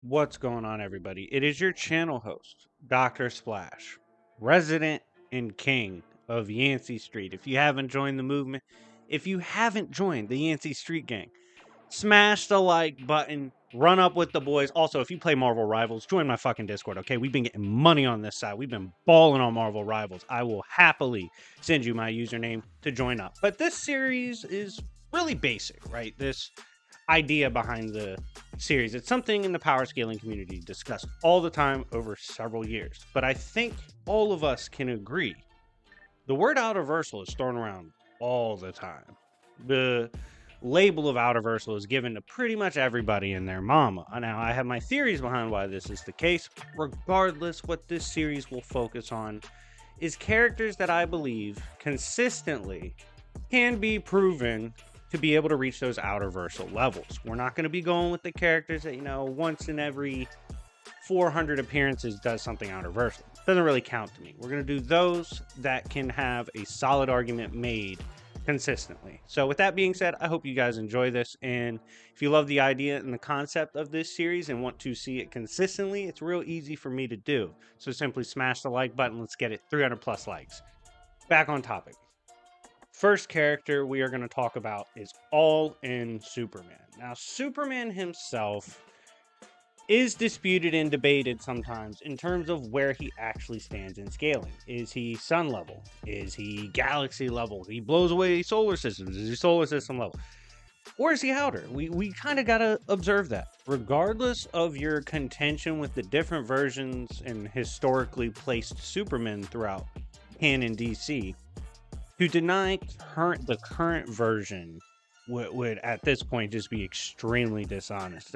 What's going on, everybody? It is your channel host, Dr. Splash, resident and king of Yancey Street. If you haven't joined the movement, if you haven't joined the Yancey Street gang, smash the like button, run up with the boys. Also, if you play Marvel Rivals, join my fucking Discord, okay? We've been getting money on this side. We've been balling on Marvel Rivals. I will happily send you my username to join up. But this series is really basic, right? This idea behind the series. It's something in the power scaling community discussed all the time over several years. But I think all of us can agree the word Outerversal is thrown around all the time. The label of Outerversal is given to pretty much everybody and their mama. Now, I have my theories behind why this is the case. Regardless, what this series will focus on is characters that I believe consistently can be proven to be able to reach those Outerversal levels. We're not going to be going with the characters that, once in every 400 appearances does something Outerversal. Doesn't really count to me. We're going to do those that can have a solid argument made consistently. So with that being said, I hope you guys enjoy this. And if you love the idea and the concept of this series and want to see it consistently, it's real easy for me to do. So simply smash the like button. Let's get it 300 plus likes. Back on topic. First character we are going to talk about is All-In Superman. Now, Superman himself is disputed and debated sometimes in terms of where he actually stands in scaling. Is he sun level? Is he galaxy level? He blows away solar systems. Is he solar system level? Or is he outer? We kind of got to observe that. Regardless of your contention with the different versions and historically placed Supermen throughout canon DC, to deny the current version would at this point just be extremely dishonest.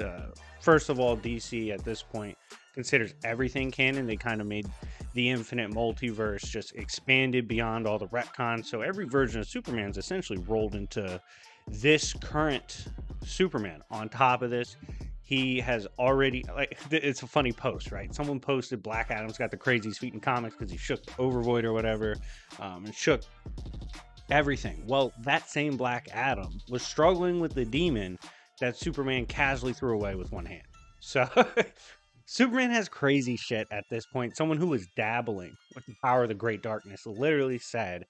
First of all, DC at this point considers everything canon. They kind of made the infinite multiverse just expanded beyond all the retcons. So every version of Superman's essentially rolled into this current Superman. On top of this, he has already, it's a funny post, right? Someone posted Black Adam's got the craziest feet in comics because he shook Overvoid or whatever, and shook everything. Well, that same Black Adam was struggling with the demon that Superman casually threw away with one hand. So Superman has crazy shit at this point. Someone who was dabbling with the power of the Great Darkness literally said,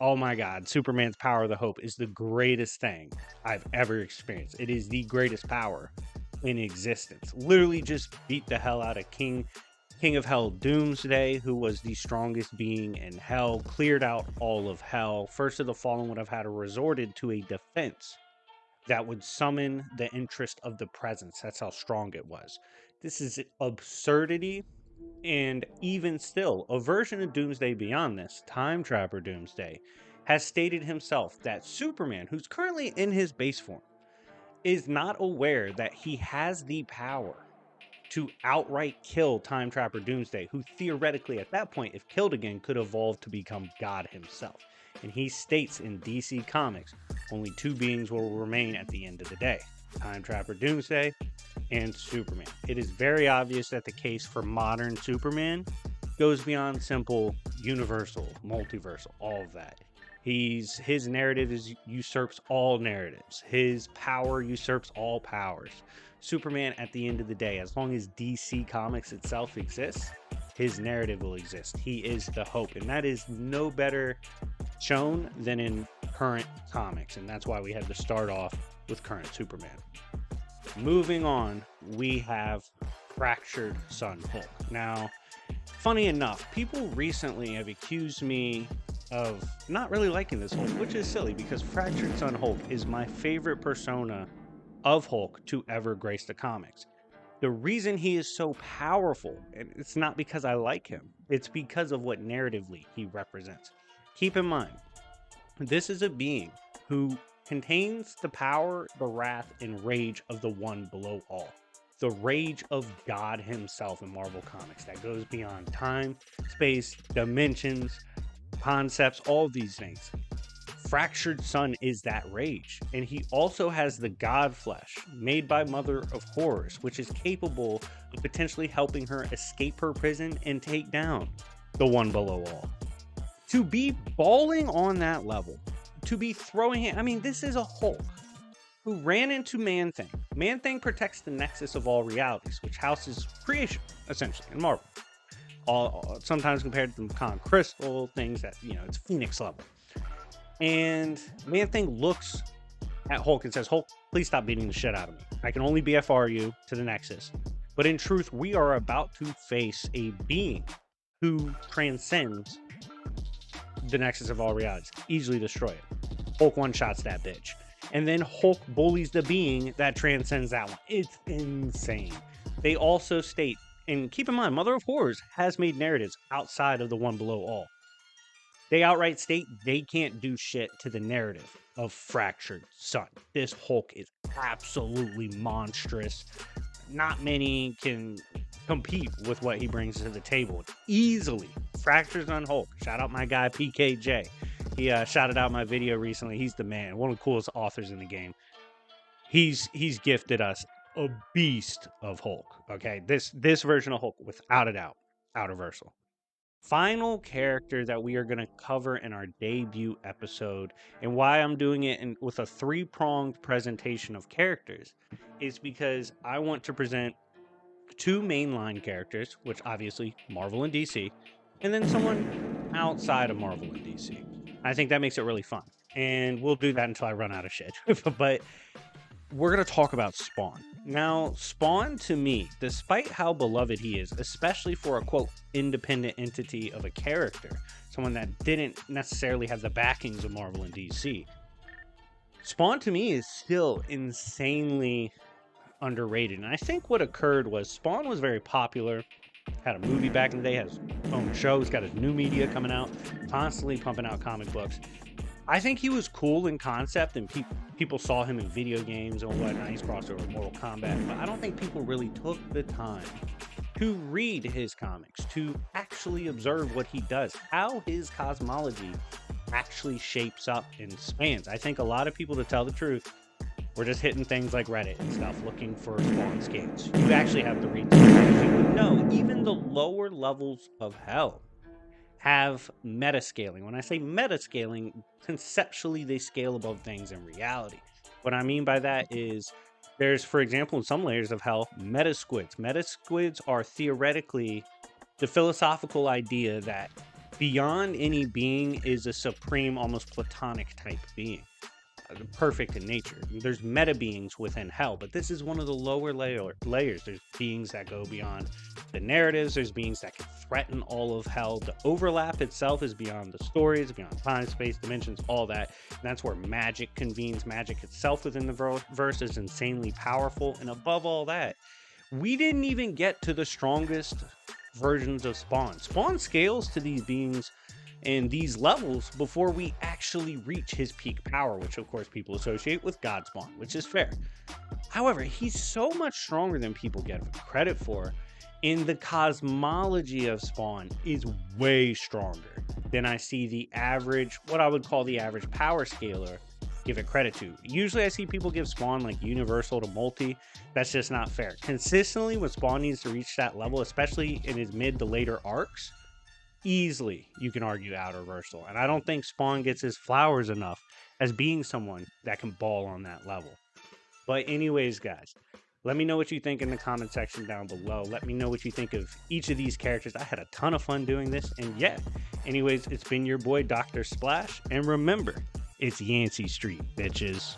"Oh my God, Superman's power of the hope is the greatest thing I've ever experienced. It is the greatest power in existence." Literally just beat the hell out of King of Hell Doomsday, who was the strongest being in hell, cleared out all of hell. First of the Fallen would have had to resorted to a defense that would summon the interest of the presence. That's how strong it was. This is absurdity. And even still, a version of Doomsday beyond this, Time Trapper Doomsday, has stated himself that Superman, who's currently in his base form, is not aware that he has the power to outright kill Time Trapper Doomsday, who theoretically at that point, if killed again, could evolve to become God himself. And he states in DC Comics, only two beings will remain at the end of the day: Time Trapper Doomsday and Superman. It is very obvious that the case for modern Superman goes beyond simple universal, multiversal, all of that. His narrative usurps all narratives. His power usurps all powers. Superman, at the end of the day, as long as DC Comics itself exists, his narrative will exist. He is the hope, and that is no better shown than in current comics, and that's why we had to start off with current Superman. Moving on, we have Fractured Sun Hulk. Now, funny enough, people recently have accused me of not really liking this Hulk, which is silly because Fractured Sun Hulk is my favorite persona of Hulk to ever grace the comics. The reason he is so powerful, and it's not because I like him, it's because of what narratively he represents. Keep in mind, this is a being who contains the power, the wrath, and rage of the one below all. The rage of God himself in Marvel Comics that goes beyond time, space, dimensions, concepts, all of these things. Fractured Sun is that rage, and he also has the God Flesh made by Mother of Horrors, which is capable of potentially helping her escape her prison and take down the one below all. To be balling on that level, to be throwing it, I mean, this is a Hulk who ran into Man-Thing. Man-Thing protects the nexus of all realities, which houses creation, essentially, in Marvel. Sometimes compared to the Con Crystal, things that, it's Phoenix level. And Man-Thing looks at Hulk and says, Hulk, please stop beating the shit out of me. I can only BFR you to the Nexus. But in truth, we are about to face a being who transcends the Nexus of all realities. Easily destroy it. Hulk one-shots that bitch. And then Hulk bullies the being that transcends that one. It's insane. They also state, and keep in mind, Mother of Horrors has made narratives outside of the One Below All. They outright state they can't do shit to the narrative of Fractured Sun. This Hulk is absolutely monstrous. Not many can compete with what he brings to the table. Easily. Fractured Sun Hulk. Shout out my guy PKJ. He shouted out my video recently. He's the man. One of the coolest authors in the game. He's gifted us a beast of Hulk. Okay, this version of Hulk, without a doubt, Outerversal. Final character that we are going to cover in our debut episode, and why I'm doing it with a three-pronged presentation of characters, is because I want to present two mainline characters, which obviously Marvel and DC, and then someone outside of Marvel and DC. I think that makes it really fun, and we'll do that until I run out of shit. But we're going to talk about Spawn. Now, Spawn, to me, despite how beloved he is, especially for a, quote, independent entity of a character, someone that didn't necessarily have the backings of Marvel and DC, Spawn, to me, is still insanely underrated. And I think what occurred was Spawn was very popular, had a movie back in the day, has his own show, he's got his new media coming out, constantly pumping out comic books. I think he was cool in concept, and people saw him in video games and whatnot. He's crossed over with Mortal Kombat, but I don't think people really took the time to read his comics, to actually observe what he does, how his cosmology actually shapes up and spans. I think a lot of people, to tell the truth, were just hitting things like Reddit and stuff, looking for Spawn scans. You actually have to read them. No, even the lower levels of hell have meta-scaling. When I say meta-scaling, conceptually they scale above things in reality. What I mean by that is there's, for example, in some layers of hell, meta-squids. Meta-squids are theoretically the philosophical idea that beyond any being is a supreme, almost platonic type being. Perfect in nature. There's meta beings within hell, but this is one of the lower layers. There's beings that go beyond the narratives. There's beings that can threaten all of hell. The overlap itself is beyond the stories, beyond time, space, dimensions, all that. And that's where magic convenes. Magic itself within the verse is insanely powerful. And above all that, we didn't even get to the strongest versions of Spawn. Spawn scales to these beings and these levels before we actually reach his peak power, which of course people associate with God Spawn, which is fair. However, he's so much stronger than people give credit for, and the cosmology of Spawn is way stronger than I see the average, what I would call the average power scaler, give it credit to. Usually I see people give Spawn like universal to multi. That's just not fair. Consistently, when Spawn needs to reach that level, especially in his mid to later arcs, easily you can argue Outerversal. And I don't think Spawn gets his flowers enough as being someone that can ball on that level. But anyways, guys, let me know what you think in the comment section down below. Let me know what you think of each of these characters. I had a ton of fun doing this. And yeah, anyways, it's been your boy Dr. Splash. And remember, it's Yancey Street, bitches.